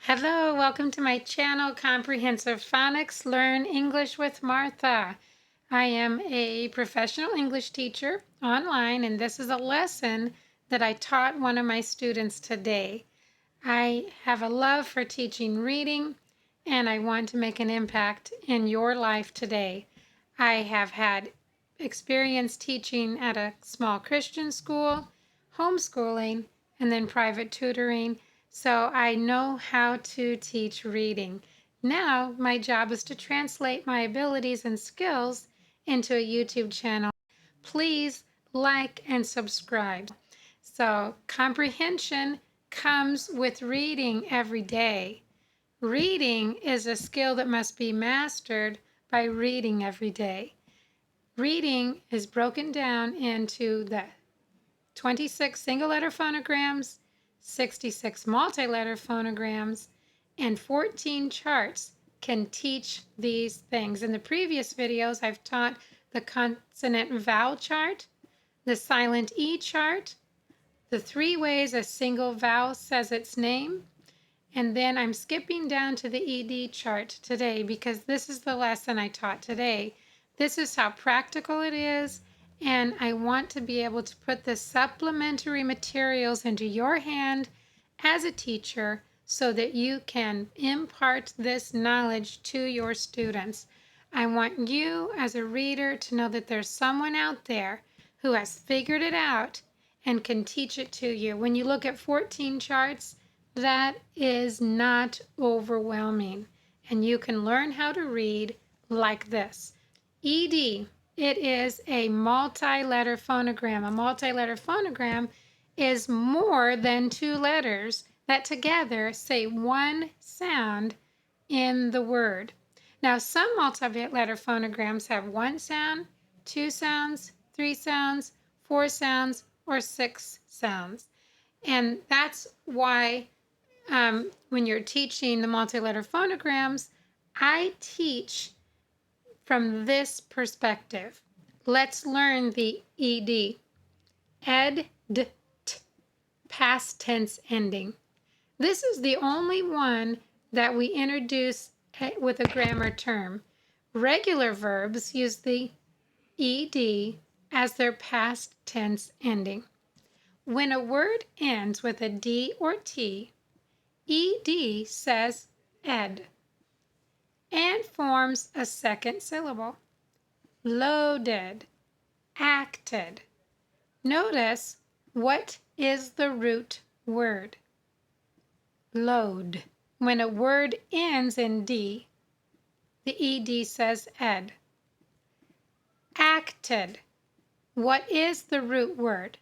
Hello, welcome to my channel, Comprehensive Phonics Learn English with Martha. I am a professional English teacher online, and this is a lesson that I taught one of my students today. I have a love for teaching reading, and I want to make an impact in your life today. I have had experience teaching at a small Christian school, homeschooling, and then private tutoring. So I know how to teach reading. Now my job is to translate my abilities and skills into a YouTube channel. Please like and subscribe. So comprehension comes with reading every day. Reading is a skill that must be mastered by reading every day. Reading is broken down into the 26 single-letter phonograms, 66 multi-letter phonograms, and 14 charts can teach these things. In the previous videos, I've taught the consonant vowel chart, the silent E chart, the 3 ways a single vowel says its name, and then I'm skipping down to the ED chart today because this is the lesson I taught today. This is how practical it is, and I want to be able to put the supplementary materials into your hand as a teacher so that you can impart this knowledge to your students. I want you as a reader to know that there's someone out there who has figured it out and can teach it to you. When you look at 14 charts, that is not overwhelming, and you can learn how to read like this. ED, it is a multi-letter phonogram. A multi-letter phonogram is more than 2 letters that together say one sound in the word. Now, some multi-letter phonograms have 1 sound, 2 sounds, 3 sounds, 4 sounds, or 6 sounds. And that's why when you're teaching the multi-letter phonograms, I teach from this perspective. Let's learn the ED. Ed, d, t, past tense ending. This is the only one that we introduce with a grammar term. Regular verbs use the ED as their past tense ending. When a word ends with a D or T, ED says ed and forms a second syllable. Loaded, acted. Notice, what is the root word? Load. When a word ends in D, the ED says ed. Acted. What is the root word?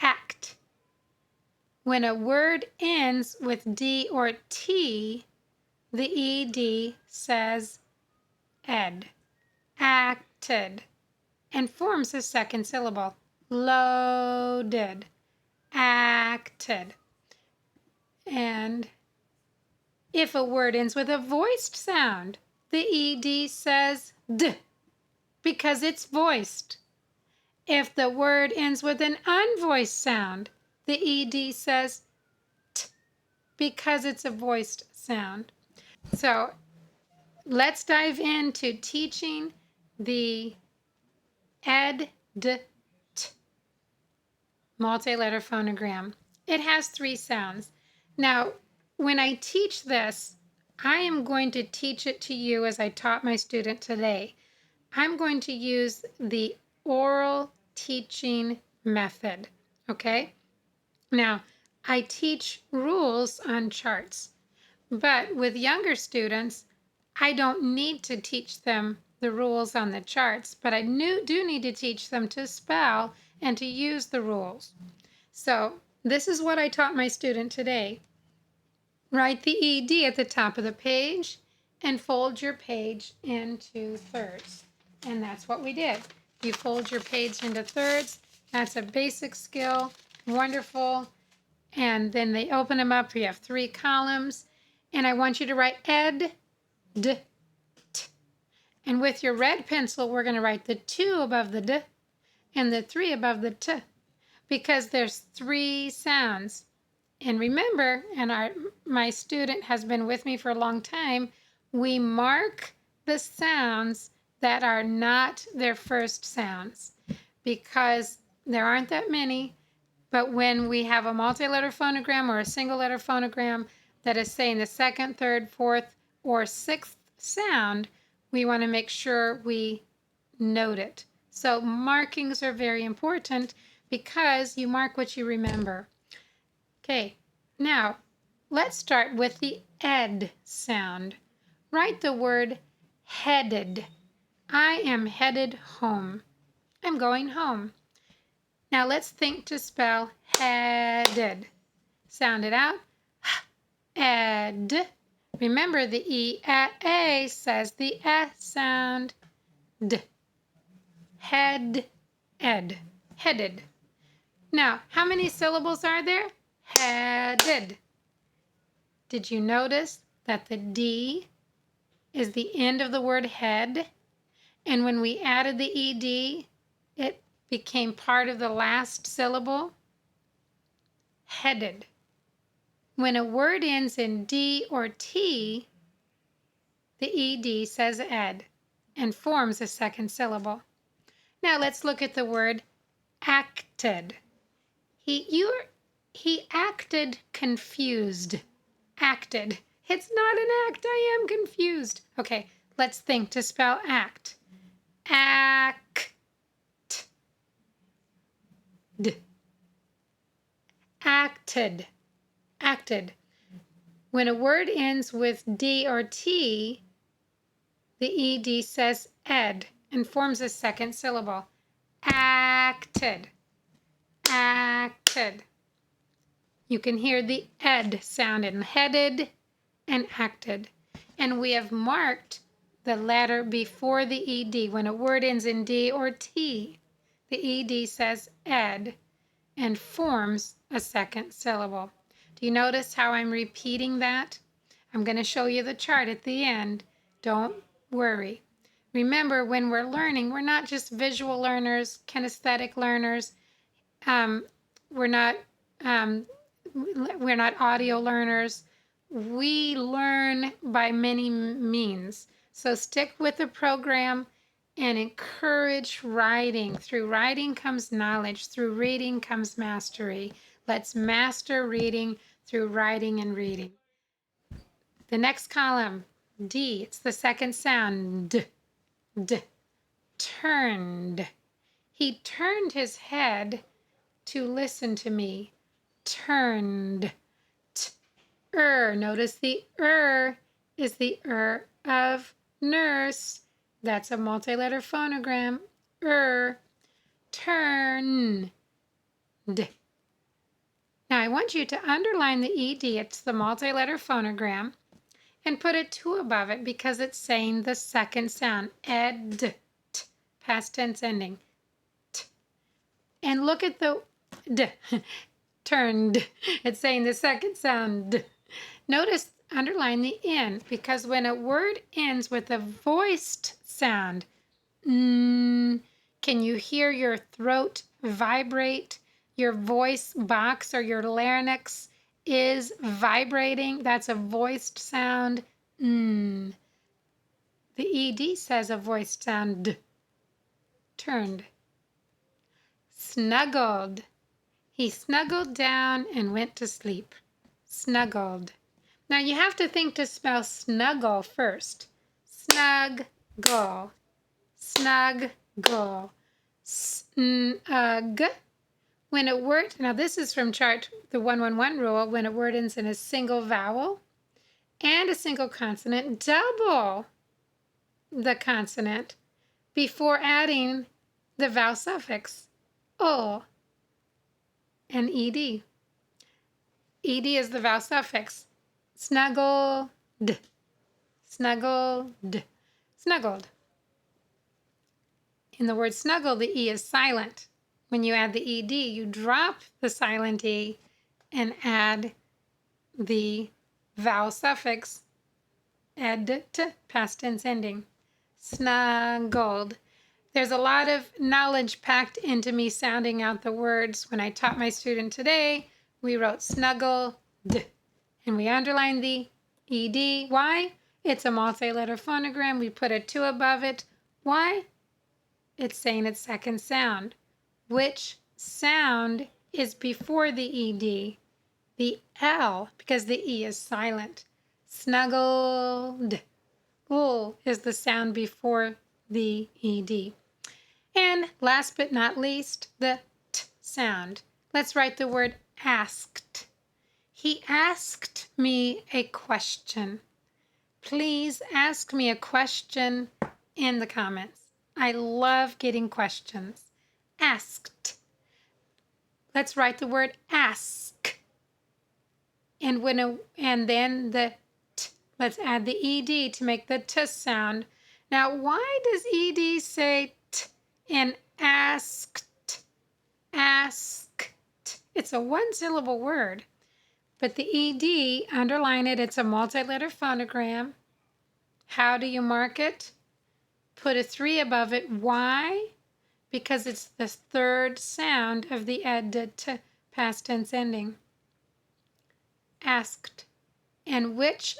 Act. When a word ends with D or T, the ED says ed. Acted. And forms a second syllable. Loaded. Acted. And if a word ends with a voiced sound, the ED says d, because it's voiced. If the word ends with an unvoiced sound, the ED says t, because it's a voiced sound. So let's dive into teaching the ed, d, t multi-letter phonogram. It has 3 sounds. Now, when I teach this, I am going to teach it to you as I taught my student today. I'm going to use the oral teaching method, okay? Now, I teach rules on charts, but with younger students, I don't need to teach them the rules on the charts, but I do need to teach them to spell and to use the rules. So this is what I taught my student today. Write the ED at the top of the page and fold your page into thirds. And that's what we did. You fold your page into thirds. That's a basic skill. Wonderful. And then they open them up. You have 3 columns. And I want you to write ed, d, t. And with your red pencil, we're going to write the 2 above the d and the 3 above the t, because there's 3 sounds. And remember, in our my student has been with me for a long time, we mark the sounds that are not their first sounds because there aren't that many. But when we have a multi-letter phonogram or a single-letter phonogram that is saying the second, third, fourth, or sixth sound, we want to make sure we note it. So markings are very important because you mark what you remember. Okay, now let's start with the ed sound. Write the word headed. I am headed home. I'm going home. Now let's think to spell headed. Sound it out. Ed. Remember the E at A says the S sound. D. Head, ed. Headed. Now, how many syllables are there? Headed. Did you notice that the D is the end of the word head? And when we added the ED, it became part of the last syllable? Headed. When a word ends in D or T, the ED says ed and forms a second syllable. Now let's look at the word acted. He acted confused. Acted. It's not an act. I am confused. Okay, let's think to spell act. Act. D. Acted. Acted. When a word ends with D or T, the ED says ed and forms a second syllable. Acted. Acted. You can hear the ed sound in headed and acted. And we have marked the letter before the ED. When a word ends in D or T, the ED says ed and forms a second syllable. Do you notice how I'm repeating that? I'm going to show you the chart at the end. Don't worry. Remember, when we're learning, we're not just visual learners, kinesthetic learners. We're not audio learners. We learn by many means. So stick with the program and encourage writing. Through writing comes knowledge. Through reading comes mastery. Let's master reading through writing and reading. The next column, D, it's the second sound, D, D, turned. He turned his head to listen to me. Turned. Notice the is the of nurse. That's a multi-letter phonogram. Turned. Now I want you to underline the ED. It's the multi-letter phonogram. And put a 2 above it because it's saying the second sound. Ed. T, past tense ending. T. And look at the D. Turned. It's saying the second sound. Notice, underline the N because when a word ends with a voiced sound, can you hear your throat vibrate? Your voice box or your larynx is vibrating. That's a voiced sound. The ED says a voiced sound. Turned. Snuggled. He snuggled down and went to sleep. Snuggled. Now you have to think to spell snuggle first. Snuggle. Snuggle. Snug. When a word, now this is from chart, the 111 rule, when a word ends in a single vowel and a single consonant, double the consonant before adding the vowel suffix, O and ED. ED is the vowel suffix. Snuggled, snuggled, snuggled. In the word snuggle, the E is silent. When you add the ED, you drop the silent E and add the vowel suffix, ed, past tense ending. Snuggled. There's a lot of knowledge packed into me sounding out the words. When I taught my student today, we wrote snuggle, And we underline the ED. Why? It's a multi-letter phonogram. We put a 2 above it. Why? It's saying its second sound. Which sound is before the ED? The L, because the E is silent. Snuggled. L is the sound before the ED. And last but not least, the T sound. Let's write the word asked. He asked me a question. Please ask me a question in the comments. I love getting questions. Asked. Let's write the word ask. And then the T. Let's add the ED to make the T sound. Now, why does ED say T in asked? Asked. It's a one-syllable word. But the ED, underline it, it's a multi-letter phonogram. How do you mark it? Put a 3 above it. Why? Because it's the third sound of the ed to past tense ending. Asked. And which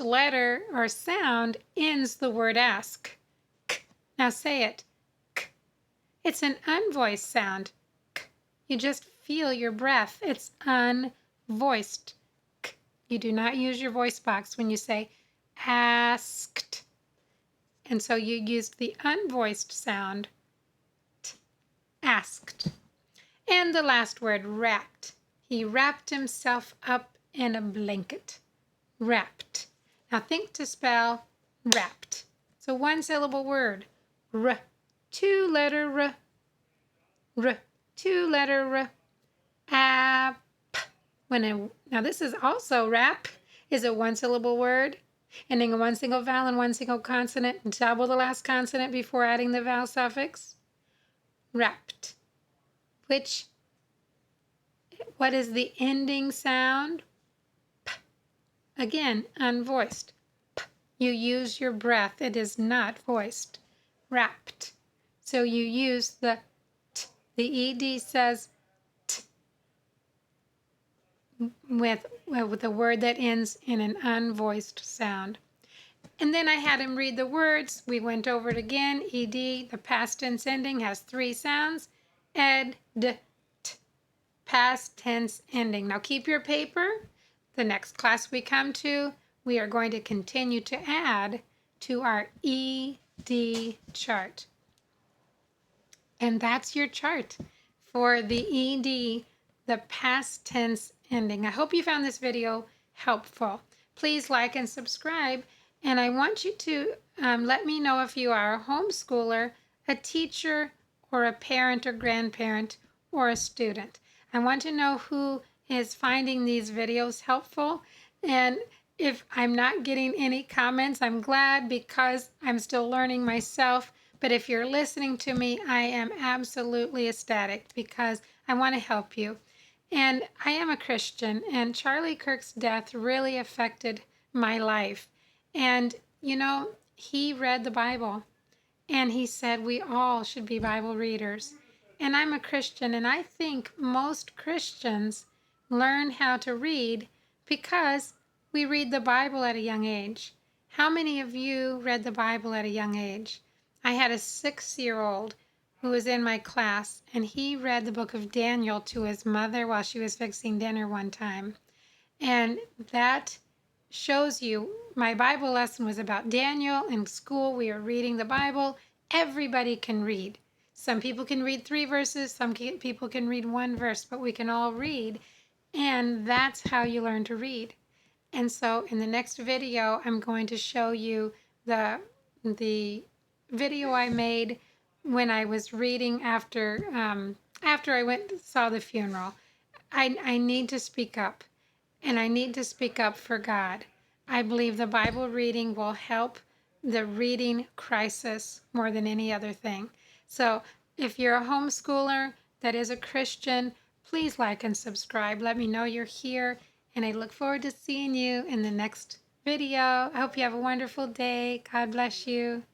letter or sound ends the word ask? K. Now say it. K. It's an unvoiced sound. K. You just feel your breath. It's unvoiced. K. You do not use your voice box when you say asked. And so you used the unvoiced sound. T. Asked. And the last word, wrapped. He wrapped himself up in a blanket. Wrapped. Now think to spell wrapped. It's a one-syllable word. R. Two-letter R. R. Two-letter R. App. Now this is also wrap is a one-syllable word, ending in one single vowel and one single consonant, and double the last consonant before adding the vowel suffix. Wrapped. What is the ending sound? P. Again, unvoiced. P. You use your breath. It is not voiced. Wrapped. So you use the T. The ED says T with the word that ends in an unvoiced sound. And then I had him read the words. We went over it again. ED, the past tense ending, has 3 sounds. Ed, d, t. Past tense ending. Now keep your paper. The next class we come to, we are going to continue to add to our ED chart. And that's your chart for the ED, the past tense ending. I hope you found this video helpful. Please like and subscribe. And I want you to let me know if you are a homeschooler, a teacher, or a parent or grandparent, or a student. I want to know who is finding these videos helpful. And if I'm not getting any comments, I'm glad because I'm still learning myself. But if you're listening to me, I am absolutely ecstatic because I want to help you. And I am a Christian, and Charlie Kirk's death really affected my life. And, you know, he read the Bible, and he said we all should be Bible readers. And I'm a Christian, and I think most Christians learn how to read because we read the Bible at a young age. How many of you read the Bible at a young age? I had a 6-year-old who was in my class, and he read the book of Daniel to his mother while she was fixing dinner one time. And that shows you, my Bible lesson was about Daniel. In school, we are reading the Bible. Everybody can read. Some people can read 3 verses, some people can read 1 verse, but we can all read, and that's how you learn to read. And so in the next video, I'm going to show you the video I made when I was reading after I saw the funeral. I need to speak up, and I need to speak up for God. I believe the Bible reading will help the reading crisis more than any other thing. So if you're a homeschooler that is a Christian, please like and subscribe. Let me know you're here, and I look forward to seeing you in the next video. I hope you have a wonderful day. God bless you.